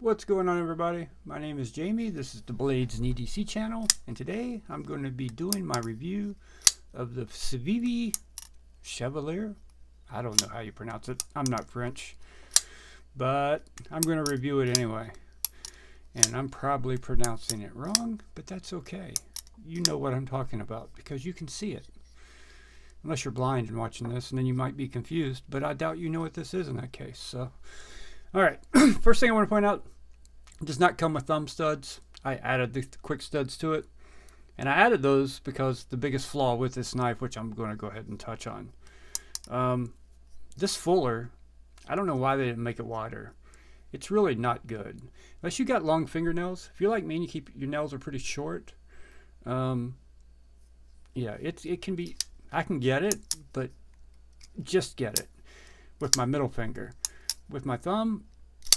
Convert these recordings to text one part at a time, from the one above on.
What's going on, everybody? My name is Jamie. This is the Blades and EDC channel, and today I'm going to be doing my review of the CIVIVI Chevalier. I don't know how you pronounce it. I'm not French, but I'm going to review it anyway. And I'm probably pronouncing it wrong, but that's okay. You know what I'm talking about because you can see it. Unless you're blind and watching this, and then you might be confused, but I doubt you know what this is in that case. So, all right. First thing I want to point out, it does not come with thumb studs. I added the quick studs to it. And I added those because the biggest flaw with this knife, which I'm going to go ahead and touch on. This fuller, I don't know why they didn't make it wider. It's really not good. Unless you got long fingernails. If you're like me and you keep your nails are pretty short, yeah, it can be, I can get it, but just get it with my middle finger. With my thumb,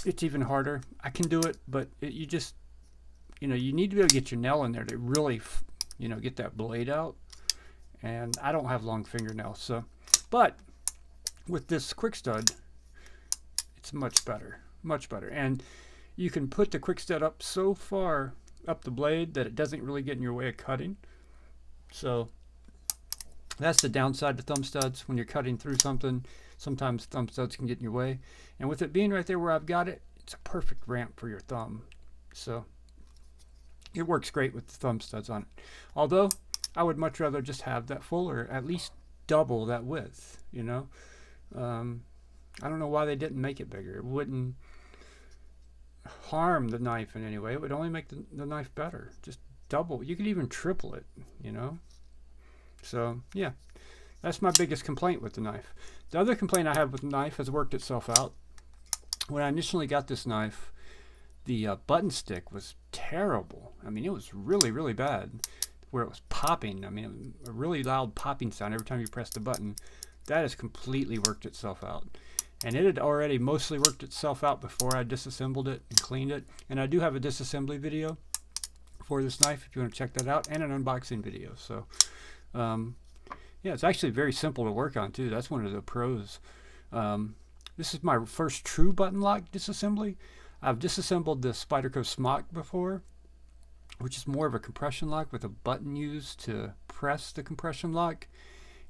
it's even harder. I can do it, but you just, you need to be able to get your nail in there to really, get that blade out. And I don't have long fingernails, so, but with this quick stud, it's much better, much better. And you can put the quick stud up so far up the blade that it doesn't really get in your way of cutting. So that's the downside to thumb studs. When you're cutting through something, sometimes thumb studs can get in your way. And with it being right there where I've got it, it's a perfect ramp for your thumb. So it works great with the thumb studs on it. Although I would much rather just have that fuller, at least double that width, I don't know why they didn't make it bigger. It wouldn't harm the knife in any way. It would only make the knife better. Just double. You could even triple it, So, yeah, that's my biggest complaint with the knife. The other complaint I have with the knife has worked itself out. When I initially got this knife, the button stick was terrible. I mean, it was really, really bad, where it was popping. I mean, a really loud popping sound every time you pressed the button. That has completely worked itself out. And it had already mostly worked itself out before I disassembled it and cleaned it. And I do have a disassembly video for this knife if you want to check that out, and an unboxing video. So, yeah, it's actually very simple to work on too. That's one of the pros. This is my first true button lock disassembly. I've disassembled the Spyderco Smock before, which is more of a compression lock with a button used to press the compression lock.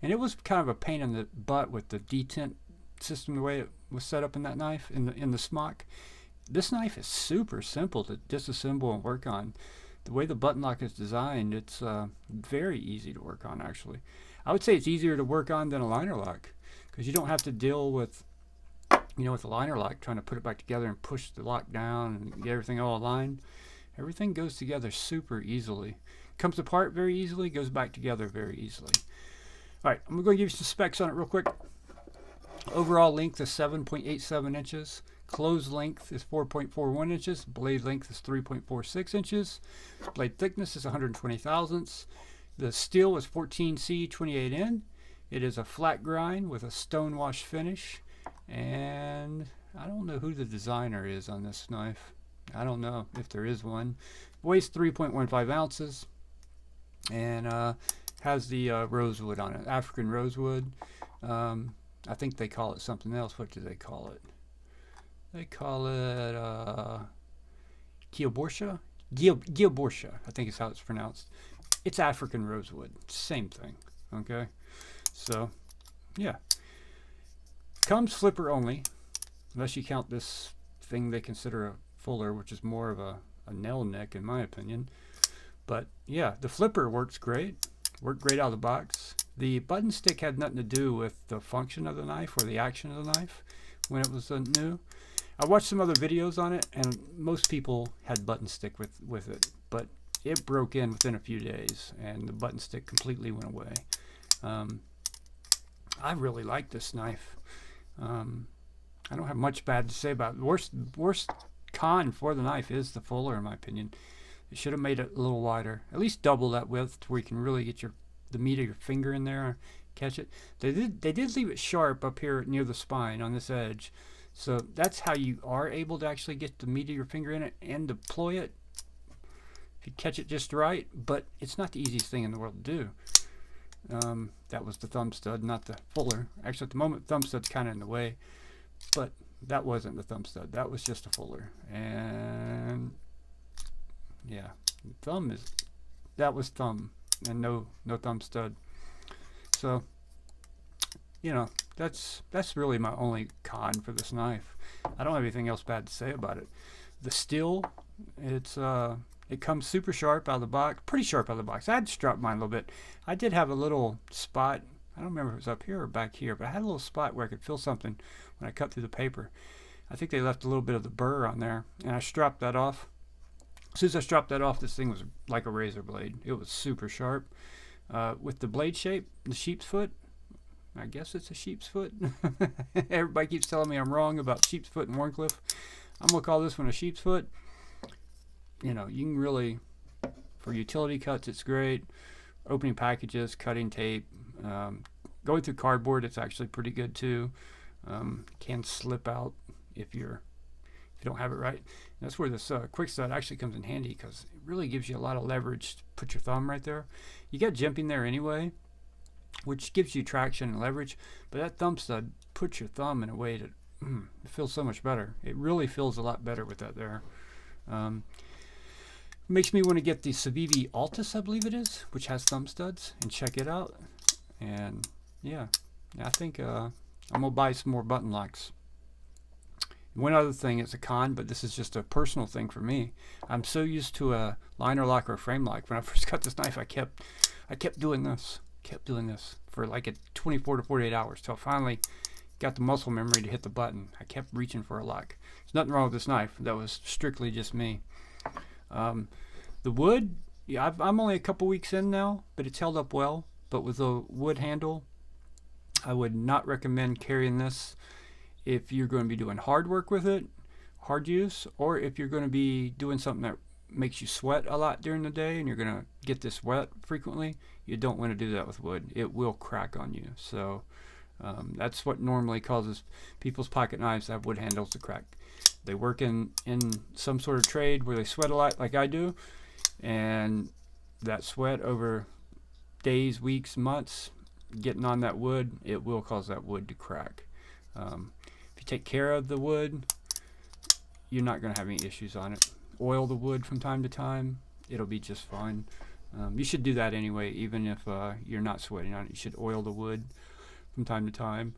And it was kind of a pain in the butt with the detent system, the way it was set up in that knife, in the Smock. This knife is super simple to disassemble and work on. The way the button lock is designed, it's very easy to work on, actually. I would say it's easier to work on than a liner lock, because you don't have to deal with, with a liner lock, trying to put it back together and push the lock down and get everything all aligned. Everything goes together super easily. Comes apart very easily, goes back together very easily. All right, I'm going to give you some specs on it real quick. Overall length is 7.87 inches. Closed length is 4.41 inches. Blade length is 3.46 inches. Blade thickness is 120 thousandths. The steel is 14C28N. It is a flat grind with a stonewash finish. And I don't know who the designer is on this knife. I don't know if there is one. Weighs 3.15 ounces. And has the rosewood on it. African rosewood. I think they call it something else. What do they call it? They call it Guilborsha? Guilborsha, I think is how it's pronounced. It's African rosewood. Same thing. Okay? So, yeah. Comes flipper only, unless you count this thing they consider a fuller, which is more of a nail neck in my opinion. But, yeah, the flipper works great. Worked great out of the box. The button stick had nothing to do with the function of the knife or the action of the knife when it was new. I watched some other videos on it, and most people had button stick with it, but it broke in within a few days, and the button stick completely went away. I really like this knife. I don't have much bad to say about it. The worst con for the knife is the fuller, in my opinion. It should have made it a little wider, at least double that width, to where you can really get the meat of your finger in there, catch it. They did leave it sharp up here near the spine on this edge, so that's how you are able to actually get the meat of your finger in it and deploy it if you catch it just right. But it's not the easiest thing in the world to do. That was the thumb stud, not the fuller. Actually, at the moment, thumb stud's kind of in the way, but that wasn't the thumb stud. That was just a fuller. And yeah, that was thumb and no thumb stud. So, you know, that's really my only con for this knife. I don't have anything else bad to say about it. The steel, it comes super sharp out of the box, pretty sharp out of the box. I had to strap mine a little bit. I did have a little spot. I don't remember if it was up here or back here, but I had a little spot where I could feel something when I cut through the paper. I think they left a little bit of the burr on there, and I strapped that off. As soon as I strapped that off, this thing was like a razor blade. It was super sharp. With the blade shape, the sheep's foot, I guess it's a sheep's foot. Everybody keeps telling me I'm wrong about sheep's foot and Wharncliffe. I'm going to call this one a sheep's foot. You know, you can really, for utility cuts, it's great. Opening packages, cutting tape, going through cardboard, it's actually pretty good too. Can slip out if you don't have it right. And that's where this Kwik stud actually comes in handy, because it really gives you a lot of leverage to put your thumb right there. You got jimping there anyway, which gives you traction and leverage, but that thumb stud puts your thumb in a way that it feels so much better. It really feels a lot better with that there. Makes me want to get the CIVIVI Altus, I believe it is, which has thumb studs, and check it out. And yeah, I think I'm gonna buy some more button locks. One other thing, it's a con, but this is just a personal thing for me. I'm so used to a liner lock or a frame lock. When I first got this knife, I kept doing this for like 24 to 48 hours till I finally got the muscle memory to hit the button. I kept reaching for a lock. There's nothing wrong with this knife. That was strictly just me. The wood, yeah, I'm only a couple weeks in now, but it's held up well. But with the wood handle, I would not recommend carrying this if you're going to be doing hard work with it, hard use, or if you're going to be doing something that makes you sweat a lot during the day and you're going to get this wet frequently. You don't want to do that with wood. It will crack on you. So that's what normally causes people's pocket knives to have wood handles to crack. They work in some sort of trade where they sweat a lot like I do, and that sweat over days, weeks, months, getting on that wood, it will cause that wood to crack. If you take care of the wood, you're not going to have any issues on it. Oil the wood from time to time, it'll be just fine. You should do that anyway, even if you're not sweating on it. You should oil the wood from time to time.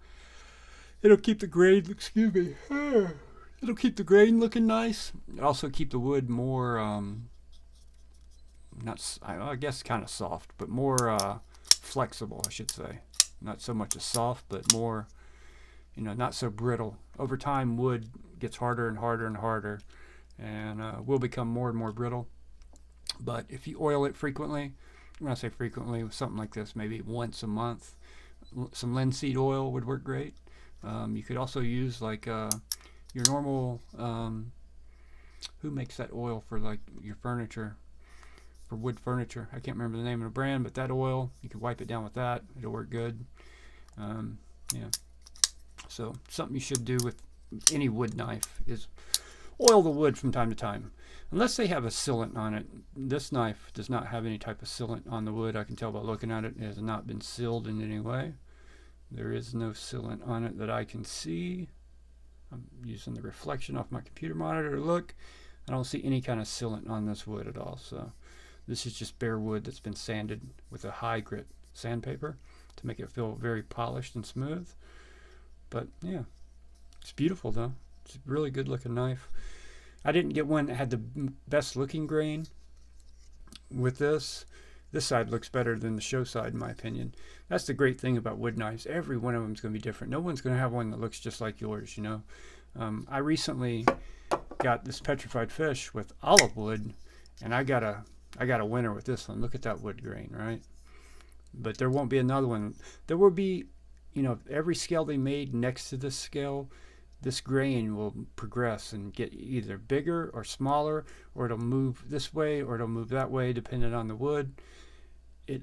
It'll keep the grain, excuse me, it'll keep the grain looking nice. Also keep the wood more, I guess kind of soft, but more flexible, I should say. Not so much as soft, but more, not so brittle. Over time, wood gets harder and harder and harder, and will become more and more brittle. But if you oil it frequently, when I say frequently, something like this, maybe once a month, some linseed oil would work great. You could also use like your normal, who makes that oil for like your furniture, for wood furniture? I can't remember the name of the brand, but that oil, you could wipe it down with that. It'll work good. Yeah. So something you should do with any wood knife is oil the wood from time to time. Unless they have a sealant on it. This knife does not have any type of sealant on the wood. I can tell by looking at it. It has not been sealed in any way. There is no sealant on it that I can see. I'm using the reflection off my computer monitor to look. I don't see any kind of sealant on this wood at all. So this is just bare wood that's been sanded with a high grit sandpaper to make it feel very polished and smooth. But yeah, it's beautiful though. It's a really good looking knife. I didn't get one that had the best looking grain with this. This side looks better than the show side in my opinion. That's the great thing about wood knives. Every one of them is going to be different. No one's going to have one that looks just like yours, I recently got this petrified fish with olive wood, and I got a winner with this one. Look at that wood grain, right? But there won't be another one. There will be, every scale they made next to this scale, this grain will progress and get either bigger or smaller, or it'll move this way or it'll move that way depending on the wood.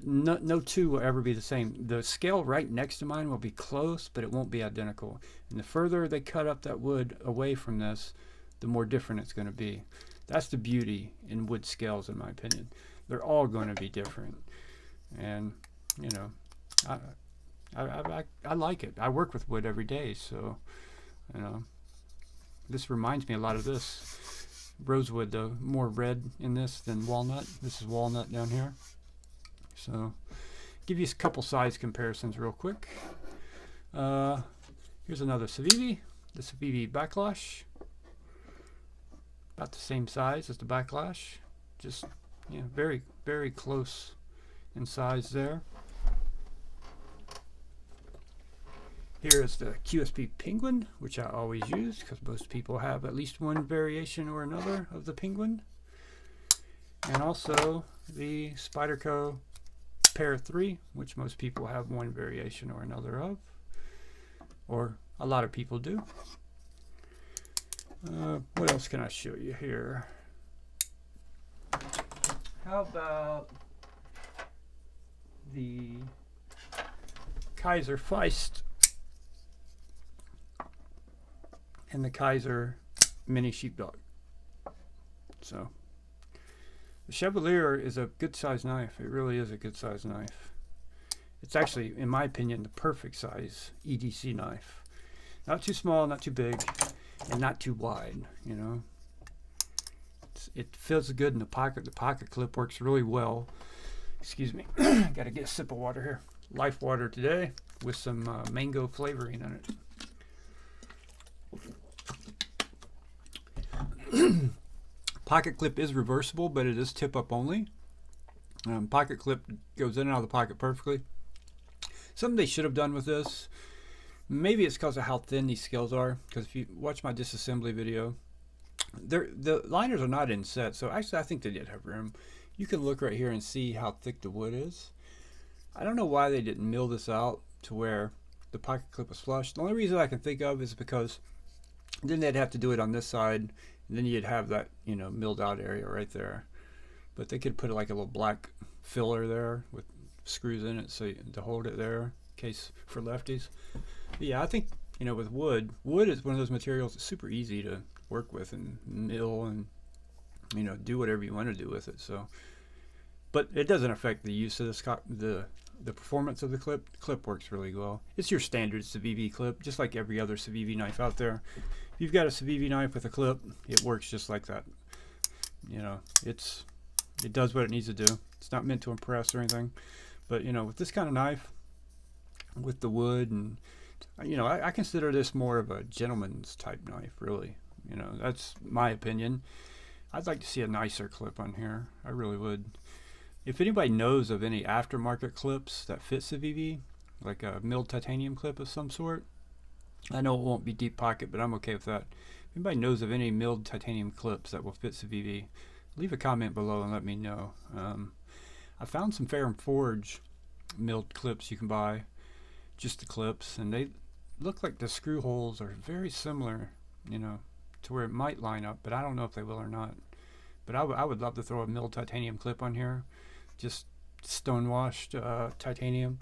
No two will ever be the same. The scale right next to mine will be close, but it won't be identical. And the further they cut up that wood away from this, the more different it's going to be. That's the beauty in wood scales, in my opinion. They're all going to be different. And, I like it. I work with wood every day, so, This reminds me a lot of this. Rosewood, though, more red in this than walnut. This is walnut down here. So, give you a couple size comparisons real quick. Here's another CIVIVI, the CIVIVI Backlash. About the same size as the Backlash. Just, very, very close in size there. Here is the QSP Penguin, which I always use because most people have at least one variation or another of the Penguin. And also the Spyderco Pair 3, which most people have one variation or another of. Or a lot of people do. What else can I show you here? How about the Kaiser Feist and the Kaiser Mini Sheepdog. So the Chevalier is a good size knife. It really is a good size knife. It's actually, in my opinion, the perfect size EDC knife. Not too small, not too big, and not too wide, It feels good in the pocket. The pocket clip works really well. Excuse me. Got to get a sip of water here. Life water today with some mango flavoring in it. Pocket clip is reversible, but it is tip up only. Pocket clip goes in and out of the pocket perfectly. Something they should have done with this, maybe it's because of how thin these scales are, because if you watch my disassembly video, the liners are not in set, so actually I think they did have room. You can look right here and see how thick the wood is. I don't know why they didn't mill this out to where the pocket clip was flush. The only reason I can think of is because then they'd have to do it on this side, and then you'd have that, milled out area right there. But they could put like a little black filler there with screws in it to hold it there, in case for lefties. But yeah, I think, with wood is one of those materials that's super easy to work with and mill and, do whatever you want to do with it. So, but it doesn't affect the use of this, the performance of the clip. The clip works really well. It's your standard CIVIVI clip, just like every other CIVIVI knife out there. If you've got a CIVIVI knife with a clip, it works just like that. It does what it needs to do. It's not meant to impress or anything. But, with this kind of knife, with the wood, and, I consider this more of a gentleman's type knife, really. That's my opinion. I'd like to see a nicer clip on here. I really would. If anybody knows of any aftermarket clips that fit CIVIVI, like a milled titanium clip of some sort, I know it won't be deep pocket, but I'm okay with that. If anybody knows of any milled titanium clips that will fit CIVIVI, leave a comment below and let me know. I found some Fair and Forge milled clips you can buy, just the clips, and they look like the screw holes are very similar, to where it might line up, but I don't know if they will or not. But I would love to throw a milled titanium clip on here, just stone-washed titanium,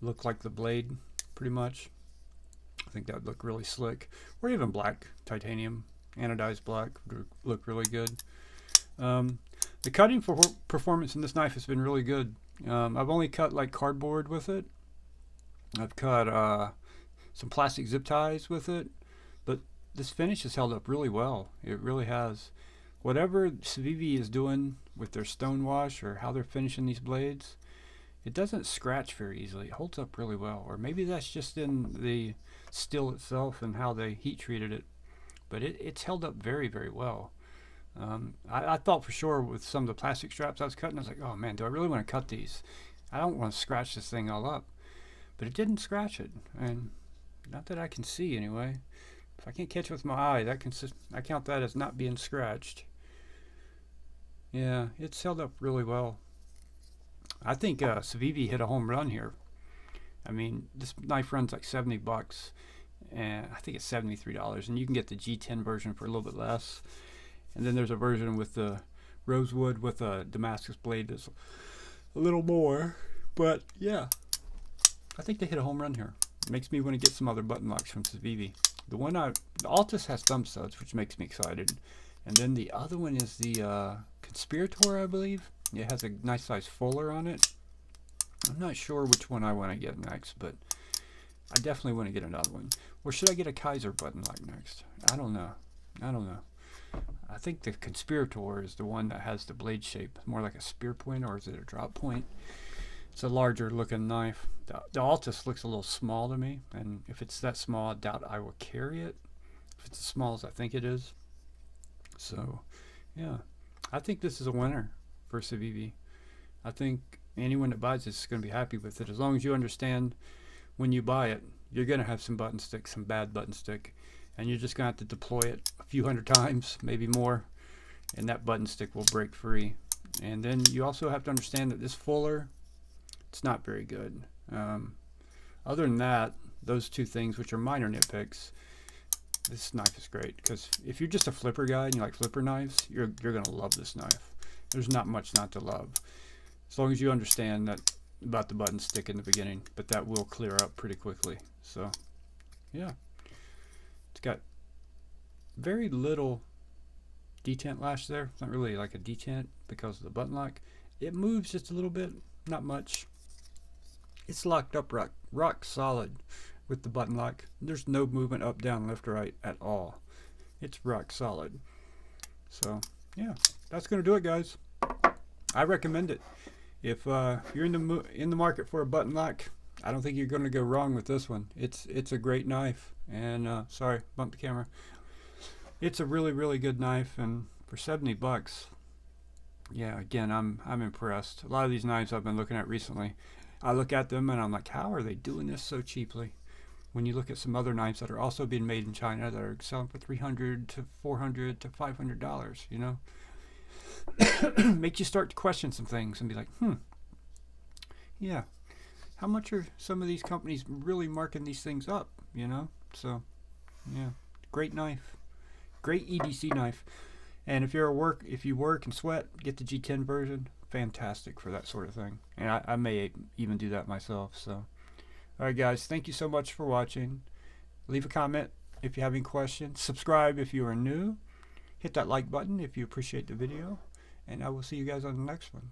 look like the blade, pretty much. I think that would look really slick. Or even black titanium, anodized black would look really good. The cutting for performance in this knife has been really good. I've only cut like cardboard with it. I've cut some plastic zip ties with it, but this finish has held up really well. It really has. Whatever CIVIVI is doing with their stone wash or how they're finishing these blades, it doesn't scratch very easily. It holds up really well. Or maybe that's just in the steel itself and how they heat treated it. But it's held up very, very well. I thought for sure with some of the plastic straps I was cutting, I was like, oh man, do I really want to cut these? I don't want to scratch this thing all up. But it didn't scratch it. And not that I can see anyway. If I can't catch it with my eye, I count that as not being scratched. Yeah, it's held up really well. I think CIVIVI hit a home run here. I mean, this knife runs like $70, and I think it's $73, and you can get the G10 version for a little bit less. And then there's a version with the rosewood with a Damascus blade that's a little more. But yeah, I think they hit a home run here. It makes me want to get some other button locks from CIVIVI. The Altus has thumb studs, which makes me excited. And then the other one is the Conspirator, I believe. It has a nice size fuller on it. I'm not sure which one I want to get next, but I definitely want to get another one. Or should I get a Kaiser button lock next? I don't know. I don't know. I think the Conspirator is the one that has the blade shape, more like a spear point, or is it a drop point? It's a larger looking knife. The Altus looks a little small to me, and if it's that small, I doubt I will carry it. If it's as small as I think it is. So, yeah, I think this is a winner for CIVIVI. I think anyone that buys this is going to be happy with it, as long as you understand when you buy it, you're going to have some button stick, some bad button stick, and you're just going to have to deploy it a few hundred times, maybe more, and that button stick will break free. And then you also have to understand that this fuller, it's not very good. Other than that, those two things, which are minor nitpicks, this knife is great, because if you're just a flipper guy and you like flipper knives, you're going to love this knife. There's not much not to love, as long as you understand that about the button stick in the beginning, but that will clear up pretty quickly. So yeah, it's got very little detent lash there. It's not really like a detent because of the button lock. It moves just a little bit, not much. It's locked up rock solid with the button lock. There's no movement up, down, left, or right at all. It's rock solid. So yeah, that's gonna do it, guys. I recommend it. If you're in the market for a button lock, I don't think you're going to go wrong with this one. It's a great knife, and sorry, bumped the camera. It's a really good knife, and for 70 bucks, yeah, again, I'm impressed. A lot of these knives I've been looking at recently, I look at them and I'm like, how are they doing this so cheaply? When you look at some other knives that are also being made in China that are selling for $300 to $400 to $500, you know, makes you start to question some things and be like, yeah, how much are some of these companies really marking these things up, you know? So yeah, great knife, great EDC knife. And if you work and sweat, get the G10 version. Fantastic for that sort of thing. And I may even do that myself. So alright guys, thank you so much for watching. Leave a comment if you have any questions. Subscribe if you are new. Hit that like button if you appreciate the video. And I will see you guys on the next one.